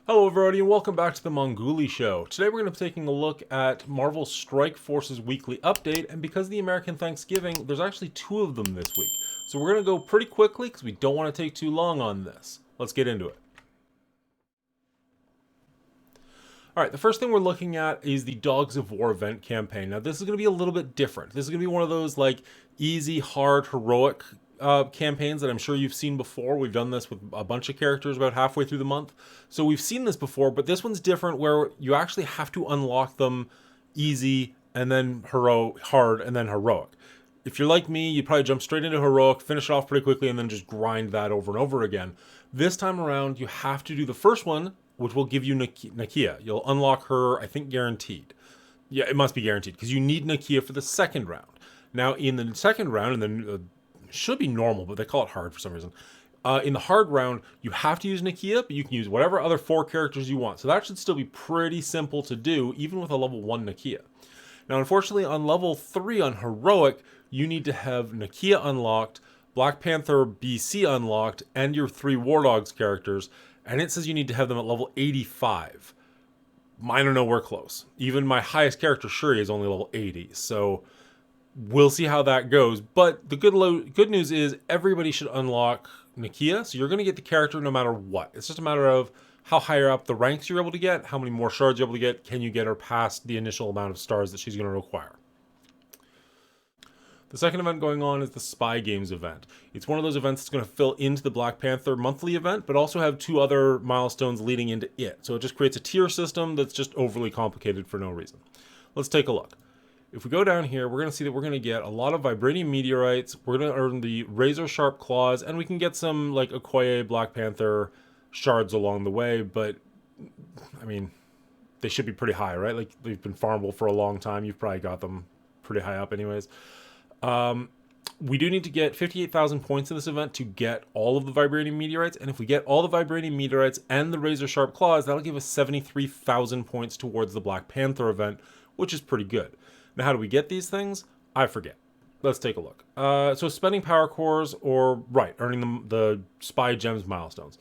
Hello everybody and welcome back to the Monguli Show. Today we're going to be taking a look at Marvel's Strike Force's weekly update, and because of the American Thanksgiving, there's actually two of them this week. So we're going to go pretty quickly because we don't want to take too long on this. Let's get into it. Alright, the first thing we're looking at is the Dogs of War event campaign. Now this is going to be a little bit different. This is going to be one of those like easy, hard, heroic campaigns that I'm sure you've seen before. We've done this with a bunch of characters about halfway through the month. So we've seen this before, but this one's different where you actually have to unlock them easy and then hard and then heroic. If you're like me, you'd probably jump straight into heroic, finish it off pretty quickly, and then just grind that over and over again. This time around, you have to do the first one, which will give you Nakia. You'll unlock her, I think, guaranteed. Yeah, it must be guaranteed, because you need Nakia for the second round. Now, in the second round, and then should be normal, but they call it hard for some reason. In the hard round, you have to use Nakia, but you can use whatever other 4 characters you want. So that should still be pretty simple to do, even with a level 1 Nakia. Now, unfortunately, on level 3 on Heroic, you need to have Nakia unlocked, Black Panther BC unlocked, and your 3 War Dogs characters, and it says you need to have them at level 85. Mine are nowhere close. Even my highest character, Shuri, is only level 80, so we'll see how that goes. But the good news is everybody should unlock Nakia, so you're going to get the character no matter what. It's just a matter of how higher up the ranks you're able to get, how many more shards you're able to get, can you get her past the initial amount of stars that she's going to require. The second event going on is the Spy Games event. It's one of those events that's going to fill into the Black Panther monthly event, but also have 2 other milestones leading into it. So it just creates a tier system that's just overly complicated for no reason. Let's take a look. If we go down here, we're going to see that we're going to get a lot of Vibranium Meteorites, we're going to earn the Razor Sharp Claws, and we can get some, like, Okoye Black Panther shards along the way, but, I mean, they should be pretty high, right? Like, they've been farmable for a long time. You've probably got them pretty high up anyways. We do need to get 58,000 points in this event to get all of the Vibranium Meteorites, and if we get all the Vibranium Meteorites and the Razor Sharp Claws, that'll give us 73,000 points towards the Black Panther event, which is pretty good. Now, how do we get these things? I forget. Let's take a look. So spending power cores or, earning the Spy Gems milestones.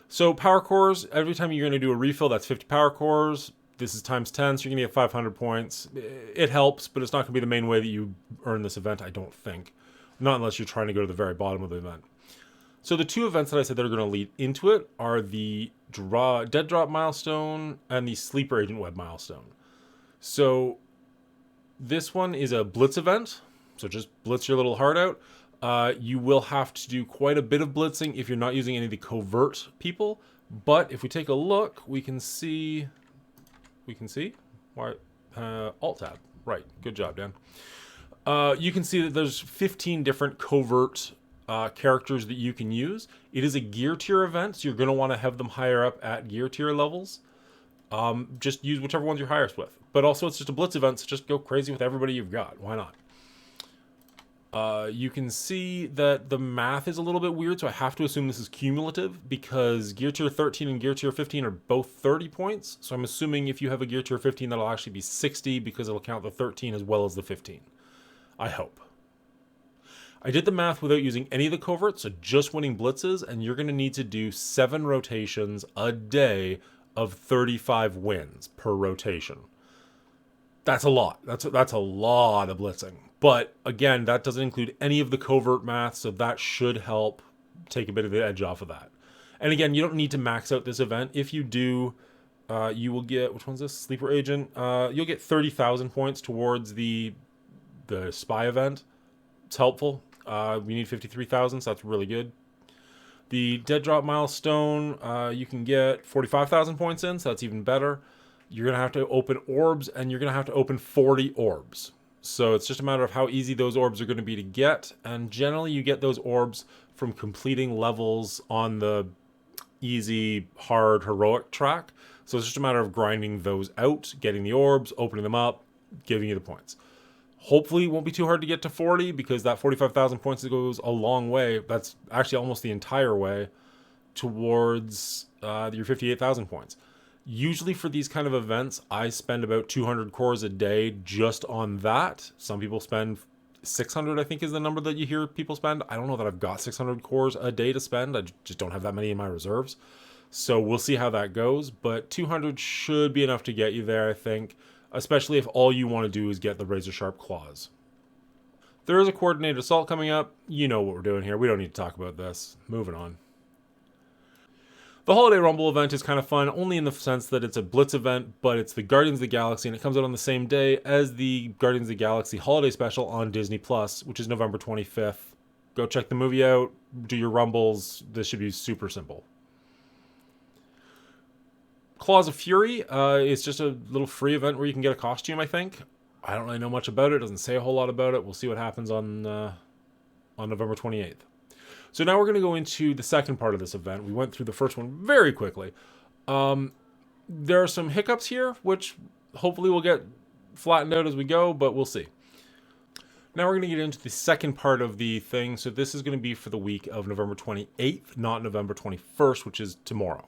So power cores, every time you're going to do a refill, that's 50 power cores. This is times 10, so you're going to get 500 points. It helps, but it's not going to be the main way that you earn this event, I don't think. Not unless you're trying to go to the very bottom of the event. So the 2 events that I said that are going to lead into it are the Dead Drop milestone and the Sleeper Agent Web milestone. So this one is a Blitz event, so just blitz your little heart out. You will have to do quite a bit of blitzing if you're not using any of the covert people, but if we take a look, we can see... Alt-tab. Right. Good job, Dan. You can see that there's 15 different covert characters that you can use. It is a gear tier event, so you're going to want to have them higher up at gear tier levels. Just use whichever ones you're highest with. But also, it's just a blitz event, so just go crazy with everybody you've got. Why not? You can see that the math is a little bit weird, so I have to assume this is cumulative because Gear Tier 13 and Gear Tier 15 are both 30 points. So I'm assuming if you have a Gear Tier 15, that'll actually be 60 because it'll count the 13 as well as the 15. I hope. I did the math without using any of the coverts, so just winning blitzes, and you're going to need to do 7 rotations a day of 35 wins per rotation. That's a lot. That's a lot of blitzing. But again, that doesn't include any of the covert math, so that should help take a bit of the edge off of that. And again, you don't need to max out this event. If you do, you will get, which one's this? Sleeper Agent. You'll get 30,000 points towards the Spy event. It's helpful. We need 53,000, so that's really good. The Dead Drop milestone, you can get 45,000 points in, so that's even better. You're going to have to open orbs, and you're going to have to open 40 orbs. So it's just a matter of how easy those orbs are going to be to get. And generally you get those orbs from completing levels on the easy, hard, heroic track. So it's just a matter of grinding those out, getting the orbs, opening them up, giving you the points. Hopefully it won't be too hard to get to 40 because that 45,000 points goes a long way. That's actually almost the entire way towards your 58,000 points. Usually for these kind of events, I spend about 200 cores a day just on that. Some people spend 600, I think is the number that you hear people spend. I don't know that I've got 600 cores a day to spend. I just don't have that many in my reserves. So we'll see how that goes, but 200 should be enough to get you there, I think, especially if all you want to do is get the razor sharp claws. There is a coordinated assault coming up. You know what we're doing here. We don't need to talk about this. Moving on. The Holiday Rumble event is kind of fun, only in the sense that it's a Blitz event, but it's the Guardians of the Galaxy, and it comes out on the same day as the Guardians of the Galaxy Holiday Special on Disney Plus, which is November 25th. Go check the movie out, do your Rumbles. This should be super simple. Claws of Fury is just a little free event where you can get a costume, I think. I don't really know much about it. It doesn't say a whole lot about it. We'll see what happens on November 28th. So now we're going to go into the second part of this event. We went through the first one very quickly. There are some hiccups here, which hopefully will get flattened out as we go, but we'll see. Now we're going to get into the second part of the thing. So this is going to be for the week of November 28th, not November 21st, which is tomorrow.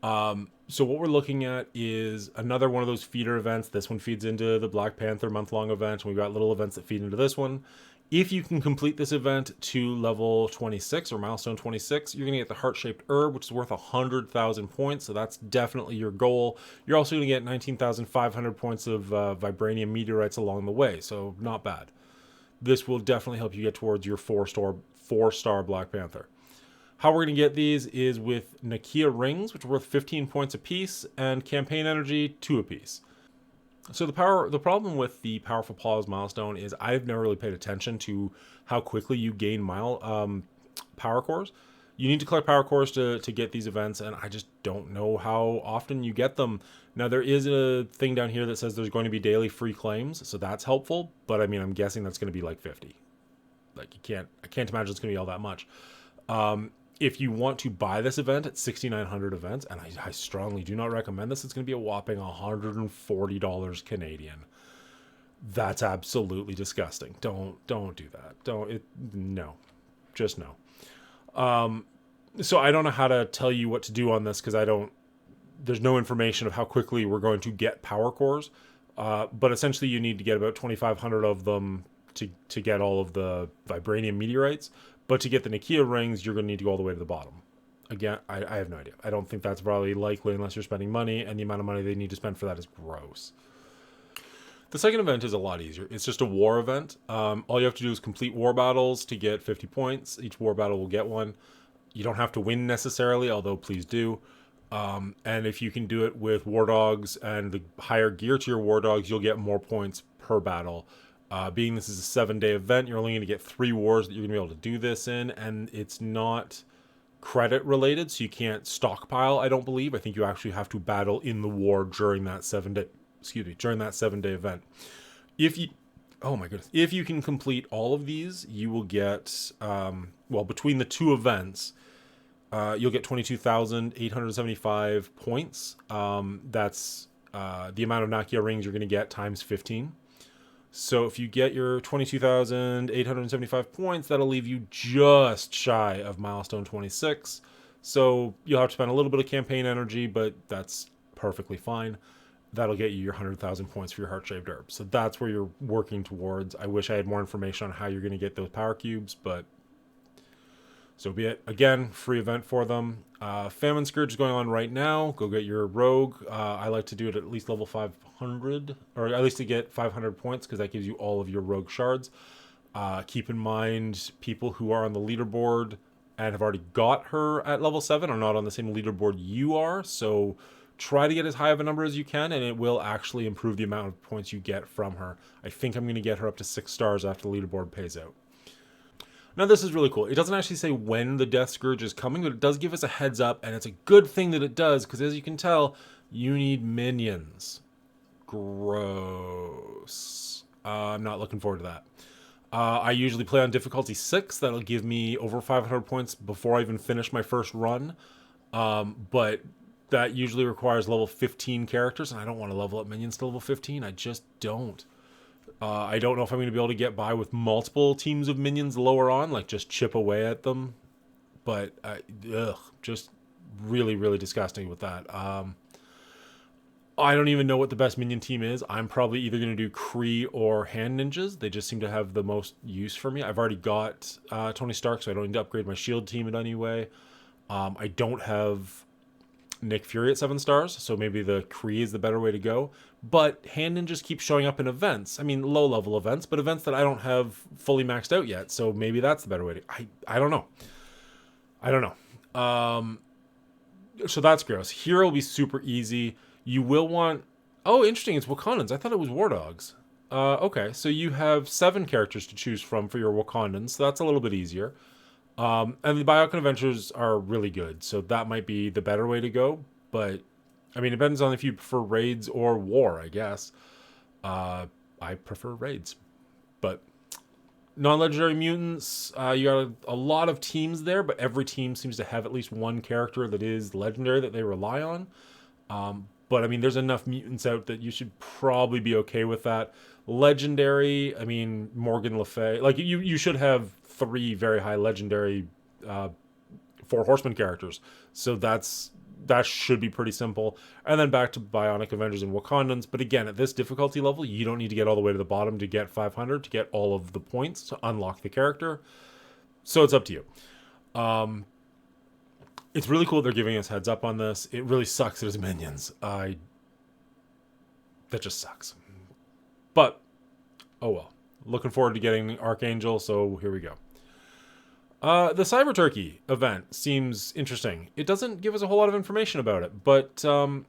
So what we're looking at is another one of those feeder events. This one feeds into the Black Panther month-long event, and we've got little events that feed into this one. If you can complete this event to level 26 or milestone 26, you're going to get the heart-shaped herb, which is worth 100,000 points. So that's definitely your goal. You're also going to get 19,500 points of vibranium meteorites along the way. So not bad. This will definitely help you get towards your four-star Black Panther. How we're going to get these is with Nakia rings, which are worth 15 points apiece, and campaign energy 2 apiece. So the problem with the Powerful Paws milestone is I've never really paid attention to how quickly you gain power cores. You need to collect power cores to get these events, and I just don't know how often you get them. Now, there is a thing down here that says there's going to be daily free claims, so that's helpful, but I mean, I'm guessing that's going to be like 50. Like, I can't imagine it's going to be all that much. If you want to buy this event at 6,900 events, and I strongly do not recommend this, it's going to be a whopping $140 Canadian. That's absolutely disgusting. Don't do that. No, just no. So I don't know how to tell you what to do on this because there's no information of how quickly we're going to get power cores. But essentially you need to get about 2,500 of them to get all of the vibranium meteorites. But to get the Nakia rings, you're going to need to go all the way to the bottom. Again, I have no idea. I don't think that's probably likely unless you're spending money, and the amount of money they need to spend for that is gross. The second event is a lot easier. It's just a war event. All you have to do is complete war battles to get 50 points. Each war battle will get one. You don't have to win necessarily, although please do. And if you can do it with war dogs and the higher gear tier war dogs, you'll get more points per battle. Being this is a 7-day event, you're only going to get 3 wars that you're going to be able to do this in, and it's not credit related, so you can't stockpile, I don't believe. I think you actually have to battle in the war during that 7-day event. If you can complete all of these, you will get between the 2 events, you'll get 22,875 points. That's the amount of Nakia rings you're going to get times 15. So if you get your 22,875 points, that'll leave you just shy of milestone 26. So you'll have to spend a little bit of campaign energy, but that's perfectly fine. That'll get you your 100,000 points for your heart-shaped herb. So that's where you're working towards. I wish I had more information on how you're going to get those power cubes, but so be it. Again, free event for them. Famine Scourge is going on right now. Go get your rogue. I like to do it at least level 500, or at least to get 500 points, because that gives you all of your rogue shards. Keep in mind, people who are on the leaderboard and have already got her at level 7 are not on the same leaderboard you are, so try to get as high of a number as you can, and it will actually improve the amount of points you get from her. I think I'm going to get her up to 6 stars after the leaderboard pays out. Now, this is really cool. It doesn't actually say when the Death Scourge is coming, but it does give us a heads up, and it's a good thing that it does, because as you can tell, you need minions. Gross. I'm not looking forward to that. I usually play on difficulty 6. That'll give me over 500 points before I even finish my first run. But that usually requires level 15 characters, and I don't want to level up minions to level 15. I just don't. I don't know if I'm going to be able to get by with multiple teams of minions lower on, like just chip away at them. But, just really, really disgusting with that. I don't even know what the best minion team is. I'm probably either going to do Kree or Hand Ninjas. They just seem to have the most use for me. I've already got Tony Stark, so I don't need to upgrade my shield team in any way. I don't have Nick Fury at 7 stars, so maybe the Kree is the better way to go. But hand ninjas keep showing up in events. I mean, low-level events, but events that I don't have fully maxed out yet, so maybe that's the better way to... I don't know. I don't know. So that's gross. Hero will be super easy. You will want... Oh, interesting, it's Wakandans. I thought it was War Dogs. Okay, so you have 7 characters to choose from for your Wakandans, so that's a little bit easier. And the Biocan Adventures are really good, so that might be the better way to go. But, I mean, it depends on if you prefer raids or war, I guess. I prefer raids. But non-legendary mutants, you got a lot of teams there, but every team seems to have at least one character that is legendary that they rely on. But, I mean, there's enough mutants out that you should probably be okay with that. Legendary, I mean, Morgan Le Fay. Like, you should have 3 very high legendary 4 Horseman characters. So that should be pretty simple. And then back to Bionic Avengers and Wakandans. But again, at this difficulty level, you don't need to get all the way to the bottom to get 500, to get all of the points to unlock the character. So it's up to you. It's really cool they're giving us heads up on this. It really sucks that it's minions. That just sucks. But, oh well. Looking forward to getting Archangel, so here we go. The Cyber Turkey event seems interesting. It doesn't give us a whole lot of information about it, but I'm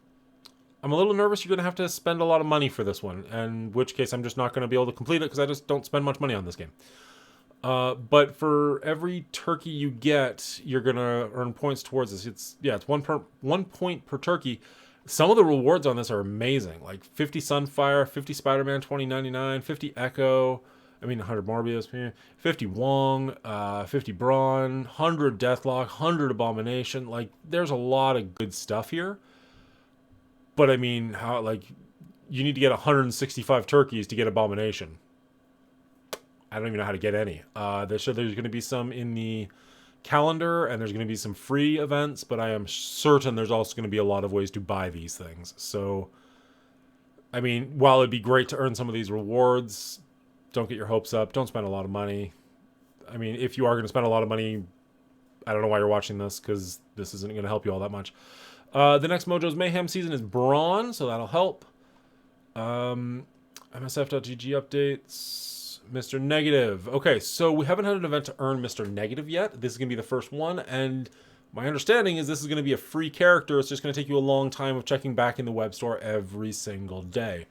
a little nervous you're going to have to spend a lot of money for this one, in which case I'm just not going to be able to complete it because I just don't spend much money on this game. But for every turkey you get, you're going to earn points towards this. It's 1 point per turkey. Some of the rewards on this are amazing, like 50 Sunfire, 50 Spider-Man 2099, 50 Echo, 100 Morbius, 50 Wong, 50 Brawn, 100 Deathlock, 100 Abomination. Like, there's a lot of good stuff here. But I mean, you need to get 165 turkeys to get Abomination. I don't even know how to get any. There's going to be some in the calendar, and there's going to be some free events, but I am certain there's also going to be a lot of ways to buy these things. So, I mean, while it'd be great to earn some of these rewards, don't get your hopes up. Don't spend a lot of money. I mean, if you are going to spend a lot of money, I don't know why you're watching this, because this isn't going to help you all that much. The next Mojo's Mayhem season is Brawn, so that'll help. MSF.GG updates. Mr. Negative. Okay, so we haven't had an event to earn Mr. Negative yet. This is going to be the first one, and my understanding is this is going to be a free character. It's just going to take you a long time of checking back in the web store every single day.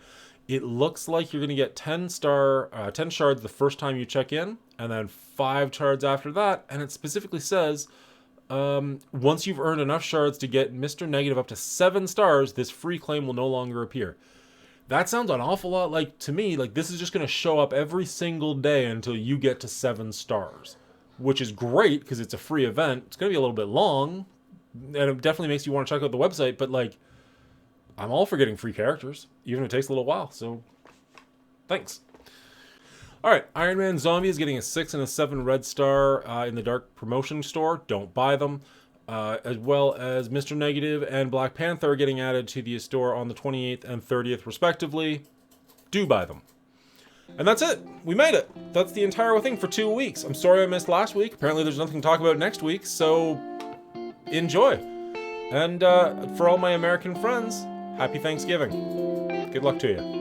It looks like you're going to get 10 shards the first time you check in, and then 5 shards after that, and it specifically says, once you've earned enough shards to get Mr. Negative up to 7 stars, this free claim will no longer appear. That sounds an awful lot like, to me, like this is just going to show up every single day until you get to 7 stars, which is great because it's a free event. It's going to be a little bit long, and it definitely makes you want to check out the website, but like, I'm all for getting free characters, even if it takes a little while, so thanks. All right, Iron Man Zombie is getting a 6 and a 7 red star in the Dark Promotion store. Don't buy them. As well as Mr. Negative and Black Panther are getting added to the store on the 28th and 30th, respectively. Do buy them. And that's it. We made it. That's the entire thing for 2 weeks. I'm sorry I missed last week. Apparently there's nothing to talk about next week, so enjoy. And for all my American friends, happy Thanksgiving. Good luck to you.